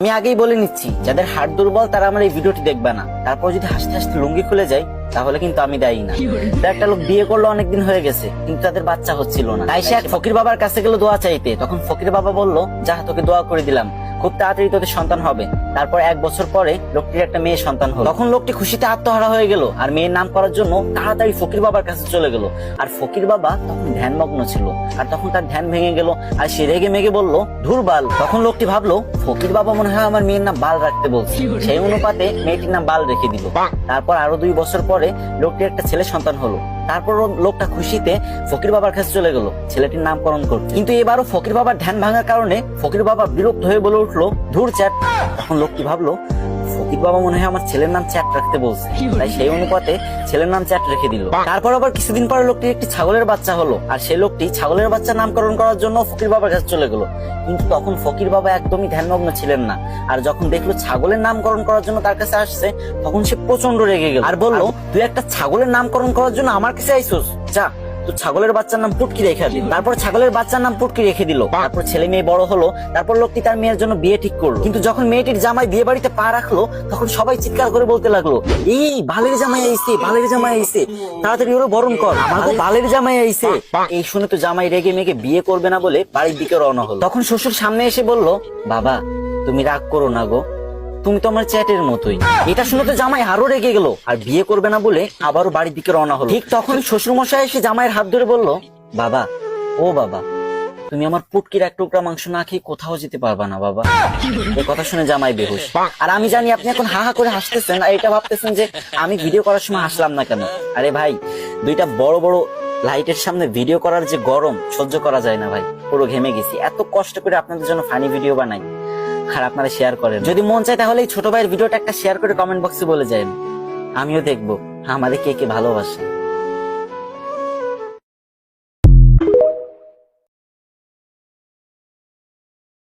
আমি আগেই বলে নিচ্ছি, যাদের হাড় দুর্বল তারা আমার এই ভিডিওটি দেখবে না। তারপর যদি হাসতে হাসতে লুঙ্গি খুলে যায় তাহলে কিন্তু আমি দায়ী না। একটা লোক বিয়ে করলো, অনেকদিন হয়ে গেছে, কিন্তু তাদের বাচ্চা হচ্ছিল না। তাই সে এক ফকির বাবার কাছে গেল দোয়া চাইতে। তখন ফকির বাবা বলল, যা তোকে দোয়া করে দিলাম, খুব তাড়াতাড়ি তোদের সন্তান হবে। তারপর 1 বছর পরে লোকটির একটা মেয়ে সন্তান হলো। তখন লোকটি খুশিতে আত্মহারা হয়ে গেল আর মেয়ের নাম করার জন্য তাড়াতাড়ি ফকির বাবার কাছে চলে গেল। আর ফকির বাবা তখন ধ্যানমগ্ন ছিল, আর তখন তার ধ্যান ভেঙে গেল আর সে রেগে মেগে বলল, ধুর বাল। তখন লোকটি ভাবলো, ফকির বাবা মনে হয় আমার মেয়ের নাম বাল রাখতে বলছে। সেই অনুপাতে মেয়েটির নাম বাল রেখে দিল। তারপর আরো 2 বছর পরে লোকটির একটা ছেলে সন্তান হলো। তারপর লোকটা খুশিতে ফকির বাবার কাছে চলে গেল ছেলেটির নামকরণ করতে। কিন্তু এবারও ফকির বাবার ধ্যান ভাঙার কারণে ফকির বাবা বিরক্ত হয়ে বলে উঠলো, ধুর চ্যাট। তখন লোকটি ভাবলো, ফকির বাবা মনে হয় আমার ছেলের নাম চ্যাট রাখতে বলছে, তাই সেই অনুপাতে ছেলের নাম চ্যাট রেখে দিল। তারপর আবার কিছুদিন পরে লোকটির একটি ছাগলের বাচ্চা হলো, আর সেই লোকটি ছাগলের বাচ্চা নামকরণ করার জন্য ফকির বাবার কাছে চলে গেল। কিন্তু তখন ফকির বাবা একদমই ধ্যানমগ্ন ছিলেন না, আর যখন দেখলো ছাগলের নামকরণ করার জন্য তার কাছে আসছে, তখন সে প্রচন্ড রেগে গেল আর বলল, তুই একটা ছাগলের নামকরণ করার জন্য আমার কাছে আইসোস, যা তো ছাগলের বাচ্চার নাম পুটকি রেখে দিল। তারপর ছাগলের বাচ্চার নাম পুটকি রেখে দিল। তারপর ছেলে মেয়ে বড় হলো। তারপর লোকটি তার মেয়ের জন্য বিয়ে ঠিক করলো। কিন্তু যখন মেয়েটির জামাই বিয়ে বাড়িতে পা রাখলো, তখন সবাই চিৎকার করে বলতে লাগলো, এই বালের জামাই আইছে, বালের জামাই আইছে, তাড়াতাড়ি ওরা বরণ কর, আমার বালের জামাই আইছে। এই শুনে তো জামাই রেগে মেগে বিয়ে করবে না বলে বাড়ির দিকে রওনা হলো। তখন শ্বশুর সামনে এসে বলল, বাবা তুমি রাগ করো না গো, তুমি তো আমার চ্যাটের মতোই। এটা শুনে তো জামাই আরো রেগে গেল আর বিয়ে করবে না বলে আবারও বাড়ির দিকে রওনা হলো। ঠিক তখন শ্বশুর মশাই এসে জামাইয়ের হাত ধরে বলল, বাবা ও বাবা, তুমি আমার পুটকির 1 টুকরা মাংস না খেয়ে কোথাও যেতে পারবা না বাবা। এই কথা শুনে জামাই বেহুশ। আর আমি জানি আপনি এখন হা হা করে হাসতেছেন আর এটা ভাবতেছেন যে আমি ভিডিও করার সময় হাসলাম না কেন। আরে ভাই, 2টা বড় বড় লাইটের সামনে ভিডিও করার যে গরম সহ্য করা যায় না ভাই, পুরো ঘেমে গেছি। এত কষ্ট করে আপনাদের জন্য ফানি ভিডিও বানাই আর আপনারা শেয়ার করেন। যদি মন চায় তাহলে এই ছোট ভাইয়ের ভিডিওটা একটা শেয়ার করে কমেন্ট বক্সে বলে যান, আমিও দেখবো আমাদের কে কে ভালোবাসে।